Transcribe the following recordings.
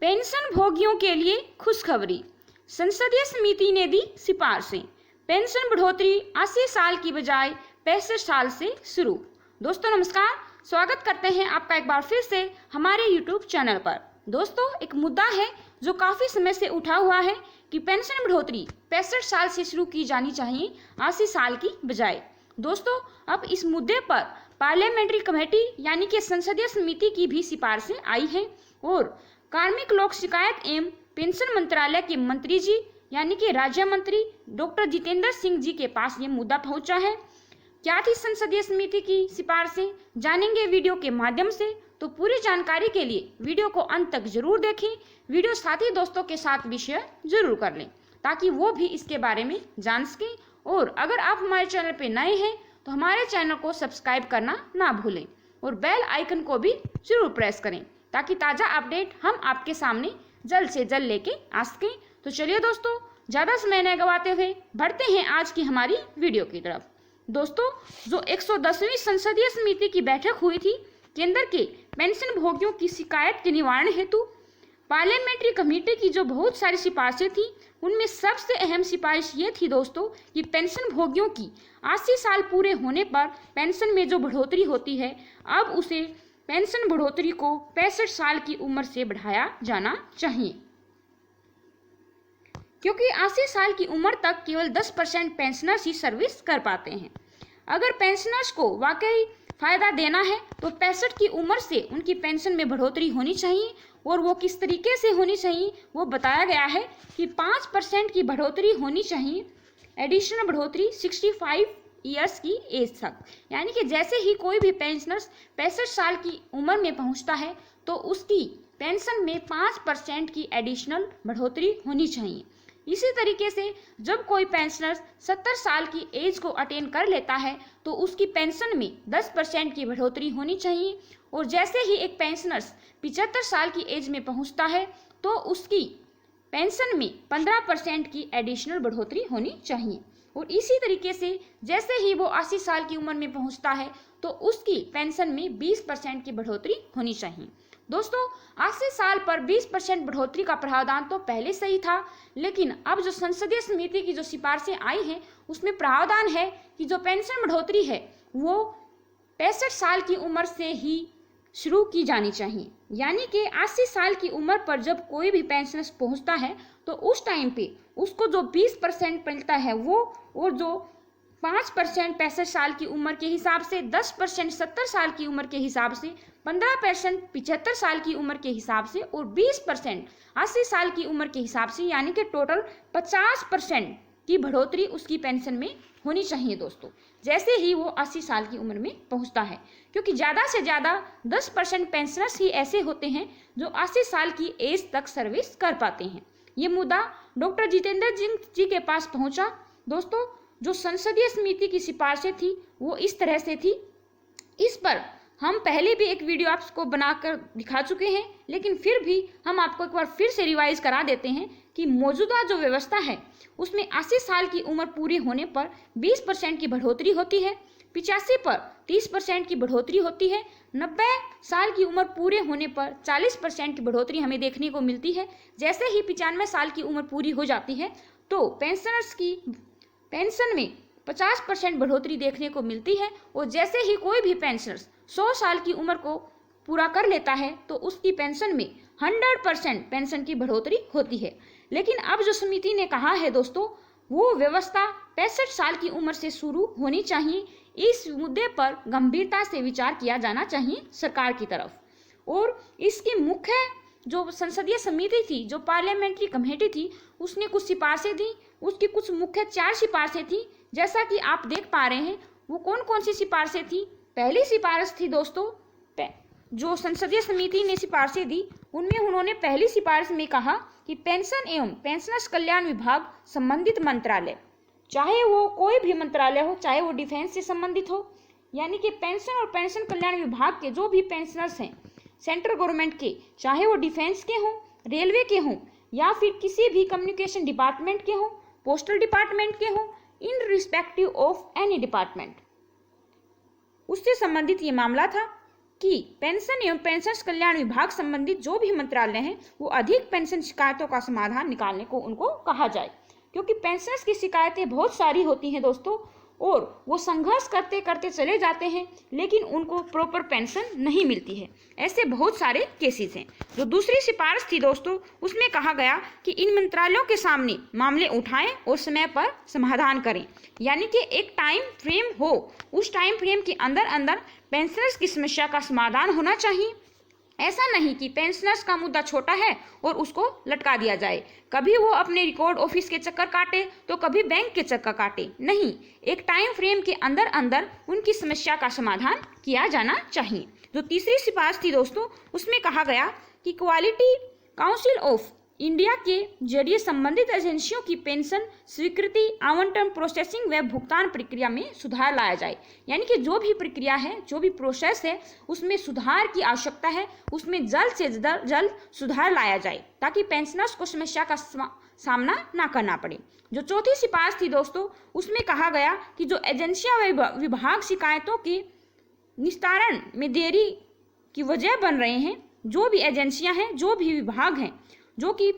Pension भोगियों के लिए खुशखबरी, संसदीय समिति ने दी सिफारिशें। पेंशन बढ़ोतरी 80 साल की बजाय 65 साल से शुरू। दोस्तों नमस्कार, स्वागत करते हैं आपका एक बार फिर से हमारे YouTube चैनल पर। दोस्तों एक मुद्दा है जो काफ़ी समय से उठा हुआ है कि पेंशन बढ़ोतरी 65 साल से शुरू की जानी चाहिए 80 साल की बजाय। दोस्तों अब इस मुद्दे पर पार्लियामेंट्री कमेटी यानी कि संसदीय समिति की भी सिफारिशें आई हैं और कार्मिक लोक शिकायत एवं पेंशन मंत्रालय के मंत्री जी यानी कि राज्य मंत्री डॉक्टर जितेंद्र सिंह जी के पास ये मुद्दा पहुंचा है। क्या थी संसदीय समिति की सिफारिशें, जानेंगे वीडियो के माध्यम से। तो पूरी जानकारी के लिए वीडियो को अंत तक जरूर देखें। वीडियो साथी दोस्तों के साथ भी शेयर जरूर कर लें ताकि वो भी इसके बारे में जान सकें। और अगर आप हमारे चैनल पर नए हैं तो हमारे चैनल को सब्सक्राइब करना ना भूलें और बेल आइकन को भी जरूर प्रेस करें ताकि ताज़ा अपडेट हम आपके सामने जल्द से जल्द लेके आ सकें। तो चलिए दोस्तों ज़्यादा समय न गवाते हुए बढ़ते हैं आज की हमारी वीडियो की तरफ। दोस्तों जो 110वीं संसदीय समिति की बैठक हुई थी केंद्र के पेंशन भोगियों की शिकायत के निवारण हेतु, पार्लियामेंट्री कमेटी की जो बहुत सारी सिफारिशें थी उनमें सबसे अहम सिफारिश ये थी दोस्तों कि पेंशन भोगियों की 80 साल पूरे होने पर पेंशन में जो बढ़ोतरी होती है अब उसे पेंशन बढ़ोतरी को 65 साल की उम्र से बढ़ाया जाना चाहिए, क्योंकि 80 साल की उम्र तक केवल 10% पेंशनर्स ही सर्विस कर पाते हैं। अगर पेंशनर्स को वाकई फायदा देना है तो 65 की उम्र से उनकी पेंशन में बढ़ोतरी होनी चाहिए और वो किस तरीके से होनी चाहिए वो बताया गया है कि 5% की बढ़ोतरी होनी चाहिए, एडिशनल बढ़ोतरी 65 ईयर्स की एज तक। यानी कि जैसे ही कोई भी पेंशनर्स 65 साल की उम्र में पहुंचता है तो उसकी पेंशन में 5% की एडिशनल बढ़ोतरी होनी चाहिए। इसी तरीके से जब कोई पेंशनर 70 साल की एज को अटेन कर लेता है तो उसकी पेंशन में 10% की बढ़ोतरी होनी चाहिए और जैसे ही एक पेंशनर 75 साल की एज में पहुंचता है तो उसकी पेंशन में 15% की एडिशनल बढ़ोतरी होनी चाहिए। और इसी तरीके से जैसे ही वो 80 साल की उम्र में पहुंचता है तो उसकी पेंशन में 20% की बढ़ोतरी होनी चाहिए। दोस्तों 80 साल पर 20% बढ़ोतरी का प्रावधान तो पहले से ही था, लेकिन अब जो संसदीय समिति की जो सिफारिशें आई हैं उसमें प्रावधान है कि जो पेंशन बढ़ोतरी है वो 65 साल की उम्र से ही शुरू की जानी चाहिए। यानी कि 80 साल की उम्र पर जब कोई भी पेंशनर पहुंचता है तो उस टाइम पे उसको जो 20% मिलता है वो, और जो 5% 65 साल की उम्र के हिसाब से, 10% 70 साल की उम्र के हिसाब से, 15% 75 साल की उम्र के हिसाब से और 20% 80 साल की उम्र के हिसाब से, यानी कि टोटल 50% की बढ़ोतरी उसकी पेंशन में होनी चाहिए दोस्तों जैसे ही वो 80 साल की उम्र में पहुंचता है, क्योंकि ज़्यादा से ज़्यादा 10% पेंशनर्स ही ऐसे होते हैं जो 80 साल की एज तक सर्विस कर पाते हैं। ये मुद्दा डॉक्टर जितेंद्र जी के पास पहुंचा। दोस्तों जो संसदीय समिति की सिफारिशें थी वो इस तरह से थी। इस पर हम पहले भी एक वीडियो आपको बनाकर दिखा चुके हैं, लेकिन फिर भी हम आपको एक बार फिर से रिवाइज करा देते हैं कि मौजूदा जो व्यवस्था है उसमें 80 साल की उम्र पूरी होने पर 20% की बढ़ोतरी होती है, 85 पर 30% की बढ़ोतरी होती है, 90 साल की उम्र पूरे होने पर 40% की बढ़ोतरी हमें देखने को मिलती है। जैसे ही 95 साल की उम्र पूरी हो जाती है तो पेंशनर्स की पेंशन में 50% बढ़ोतरी देखने को मिलती है और जैसे ही कोई भी पेंशनर 100 साल की उम्र को पूरा कर लेता है तो उसकी पेंशन में 100% पेंशन की बढ़ोतरी होती है। लेकिन अब जो समिति ने कहा है दोस्तों वो व्यवस्था 65 साल की उम्र से शुरू होनी चाहिए। इस मुद्दे पर गंभीरता से विचार किया जाना चाहिए सरकार की तरफ। और इसकी मुख्य जो संसदीय समिति थी, जो पार्लियामेंट्री कमेटी थी, उसने कुछ सिफारिशें दी। उसकी कुछ मुख्य 4 सिफारिशें थी, जैसा कि आप देख पा रहे हैं। वो कौन कौन सी सिफारिशें थी? पहली सिफारिश थी दोस्तों जो संसदीय समिति ने सिफारिशें दी उनमें उन्होंने पहली सिफारिश में कहा कि पेंशन एवं पेंशनर्स कल्याण विभाग संबंधित मंत्रालय, चाहे वो कोई भी मंत्रालय हो, चाहे वो डिफेंस से संबंधित हो, यानी कि पेंशन और पेंशन कल्याण विभाग के जो भी पेंशनर्स हैं सेंट्रल गवर्नमेंट के, चाहे वो डिफेंस के हों, रेलवे के हों या फिर किसी भी कम्युनिकेशन डिपार्टमेंट के हों, पोस्टल डिपार्टमेंट के हों, in respective of any department, उससे संबंधित ये मामला था कि पेंशन एवं पेंशनर्स कल्याण विभाग संबंधित जो भी मंत्रालय हैं वो अधिक पेंशन शिकायतों का समाधान निकालने को उनको कहा जाए, क्योंकि पेंशनर्स की शिकायतें बहुत सारी होती हैं दोस्तों, और वो संघर्ष करते करते चले जाते हैं लेकिन उनको प्रॉपर पेंशन नहीं मिलती है। ऐसे बहुत सारे केसेस हैं। जो दूसरी सिफारिश थी दोस्तों, उसमें कहा गया कि इन मंत्रालयों के सामने मामले उठाएं और समय पर समाधान करें, यानी कि एक टाइम फ्रेम हो, उस टाइम फ्रेम के अंदर अंदर पेंशनर्स की समस्या का समाधान होना चाहिए। ऐसा नहीं कि पेंशनर्स का मुद्दा छोटा है और उसको लटका दिया जाए, कभी वो अपने रिकॉर्ड ऑफिस के चक्कर काटे तो कभी बैंक के चक्कर काटे, नहीं, एक टाइम फ्रेम के अंदर अंदर उनकी समस्या का समाधान किया जाना चाहिए। जो तीसरी सिफारिश थी दोस्तों, उसमें कहा गया कि क्वालिटी काउंसिल ऑफ इंडिया के जरिए संबंधित एजेंसियों की पेंशन स्वीकृति, आवंटन, प्रोसेसिंग व भुगतान प्रक्रिया में सुधार लाया जाए, यानी कि जो भी प्रक्रिया है, जो भी प्रोसेस है, उसमें सुधार की आवश्यकता है, उसमें जल्द से जल्द सुधार लाया जाए ताकि पेंशनर्स को समस्या का सामना ना करना पड़े। जो चौथी सिफारिश थी दोस्तों, उसमें कहा गया कि जो एजेंसियां व विभाग शिकायतों के निस्तारण में देरी की वजह बन रहे हैं, जो भी एजेंसियां हैं, जो भी विभाग हैं जो कि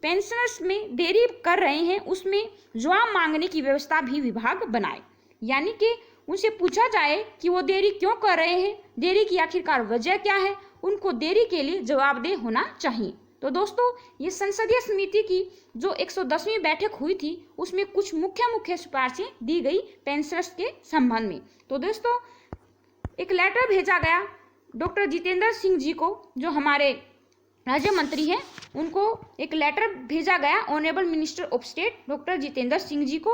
पेंशनर्स में देरी कर रहे हैं, उसमें जवाब मांगने की व्यवस्था भी विभाग बनाए, यानी कि उनसे पूछा जाए कि वो देरी क्यों कर रहे हैं, देरी की आखिरकार वजह क्या है, उनको देरी के लिए जवाबदेह होना चाहिए। तो दोस्तों, ये संसदीय समिति की जो 110वीं बैठक हुई थी, उसमें कुछ मुख्य सिफारिशें दी गई पेंशनर्स के संबंध में। तो दोस्तों, एक लेटर भेजा गया डॉक्टर जितेंद्र सिंह जी को, जो हमारे राज्य मंत्री हैं, उनको एक लेटर भेजा गया honourable minister of state doctor Jitendra Singh ji को,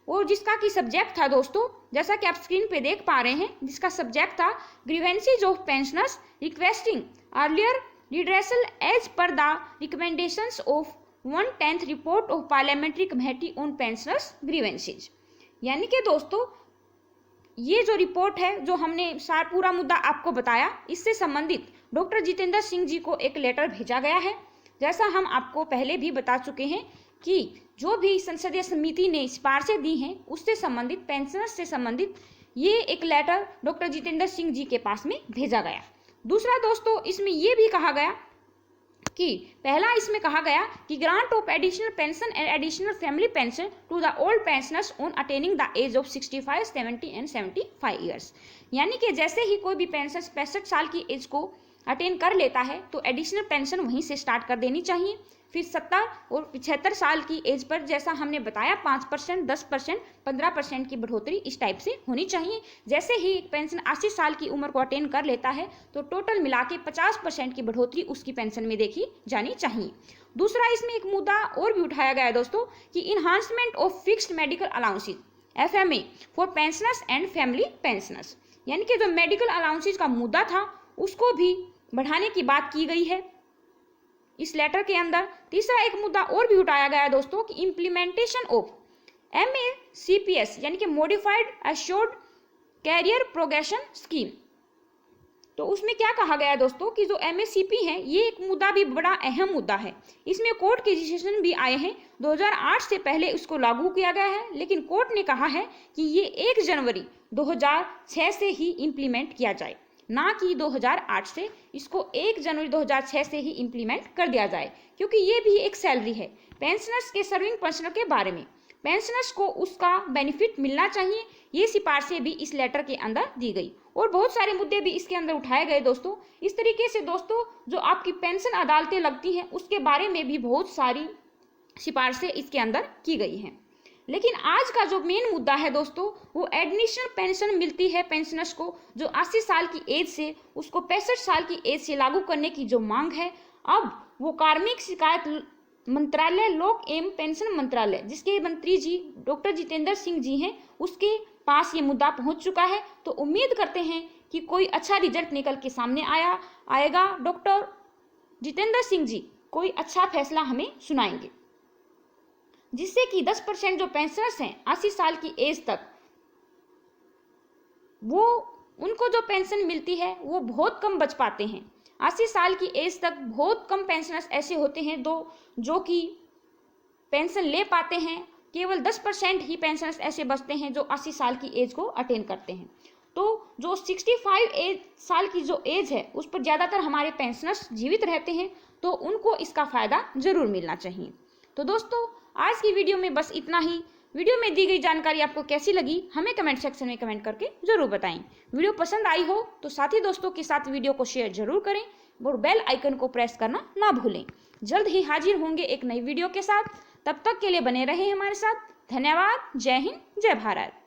और जिसका की सब्जेक्ट था दोस्तों, जैसा कि आप स्क्रीन पे देख पा रहे हैं, जिसका सब्जेक्ट था grievances of pensioners requesting earlier redressal as per the recommendations of 1/10 report of parliamentary committee on pensioners grievances. यानी कि दोस्तों, ये जो रिपोर्ट है, जो हमने पूरा मुद्दा आपको बताया, इससे संबंधित डॉक्टर जितेंद्र सिंह जी को एक लेटर भेजा गया है। जैसा हम आपको पहले भी बता चुके हैं कि जो भी संसदीय समिति ने सिफारिशें दी हैं, उससे संबंधित, पेंशनर्स से संबंधित ये एक लेटर डॉक्टर जितेंद्र सिंह जी के पास में भेजा गया। दूसरा दोस्तों, इसमें ये भी कहा गया कि पहला इसमें कहा गया कि grant of additional pension and additional family pension to the old pensioners on attaining the age of 65, 70 and 75 years, यानी कि जैसे ही कोई भी पेंशन 65 साल की एज को अटेन कर लेता है तो एडिशनल पेंशन वहीं से स्टार्ट कर देनी चाहिए। फिर 70 और 75 साल की एज पर, जैसा हमने बताया, 5%, 10%, 15% की बढ़ोतरी इस टाइप से होनी चाहिए। जैसे ही एक पेंशन 80 साल की उम्र को अटेन कर लेता है तो टोटल मिला के 50% की बढ़ोतरी उसकी पेंशन में देखी जानी चाहिए। दूसरा, इसमें एक मुद्दा और भी उठाया गया है दोस्तों कि enhancement of fixed medical allowances FMA for pensioners and family pensioners, यानी कि जो मेडिकल अलाउंसेज का मुद्दा था उसको भी बढ़ाने की बात की गई है इस लेटर के अंदर। तीसरा एक मुद्दा और भी उठाया गया है दोस्तों कि इम्प्लीमेंटेशन ऑफ MACPS, यानी कि modified assured career progression scheme. तो उसमें क्या कहा गया है दोस्तों कि जो MACP है, ये एक मुद्दा भी बड़ा अहम मुद्दा है। इसमें कोर्ट के डिसीजन भी आए हैं। 2008 से पहले इसको लागू किया गया है, लेकिन कोर्ट ने कहा है कि ये 1 जनवरी 2006 से ही इम्प्लीमेंट किया जाए, ना कि 2008 से। इसको 1 जनवरी 2006 से ही इम्प्लीमेंट कर दिया जाए, क्योंकि ये भी एक सैलरी है पेंशनर्स के, सर्विंग पेंशनर के बारे में पेंशनर्स को उसका बेनिफिट मिलना चाहिए। ये सिफारिशें भी इस लेटर के अंदर दी गई और बहुत सारे मुद्दे भी इसके अंदर उठाए गए दोस्तों। इस तरीके से दोस्तों, जो आपकी पेंशन अदालतें लगती हैं उसके बारे में भी बहुत सारी सिफारिशें इसके अंदर की गई हैं। लेकिन आज का जो मेन मुद्दा है दोस्तों, वो एडिशनल पेंशन मिलती है पेंशनर्स को जो 80 साल की एज से उसको 65 साल की एज से लागू करने की जो मांग है। अब वो कार्मिक शिकायत मंत्रालय, लोक एवं पेंशन मंत्रालय, जिसके मंत्री जी डॉक्टर जितेंद्र सिंह जी हैं, उसके पास ये मुद्दा पहुंच चुका है। तो उम्मीद करते हैं कि कोई अच्छा रिजल्ट निकल के सामने आएगा। डॉक्टर जितेंद्र सिंह जी कोई अच्छा फैसला हमें सुनाएंगे, जिससे कि 10% जो पेंशनर्स हैं 80 साल की एज तक, वो उनको जो पेंशन मिलती है वो बहुत कम बच पाते हैं। 80 साल की एज तक बहुत कम पेंशनर्स ऐसे होते हैं जो कि पेंशन ले पाते हैं। केवल 10% ही पेंशनर्स ऐसे बचते हैं जो 80 साल की एज को अटेन करते हैं। तो जो 65 साल की जो एज है उस पर ज़्यादातर हमारे पेंशनर्स जीवित रहते हैं, तो उनको इसका फ़ायदा ज़रूर मिलना चाहिए। तो दोस्तों आज की वीडियो में बस इतना ही। वीडियो में दी गई जानकारी आपको कैसी लगी हमें कमेंट सेक्शन में कमेंट करके ज़रूर बताएं। वीडियो पसंद आई हो तो साथी दोस्तों के साथ वीडियो को शेयर जरूर करें और बेल आइकन को प्रेस करना ना भूलें। जल्द ही हाजिर होंगे एक नई वीडियो के साथ, तब तक के लिए बने रहें हमारे साथ। धन्यवाद। जय हिंद, जय भारत।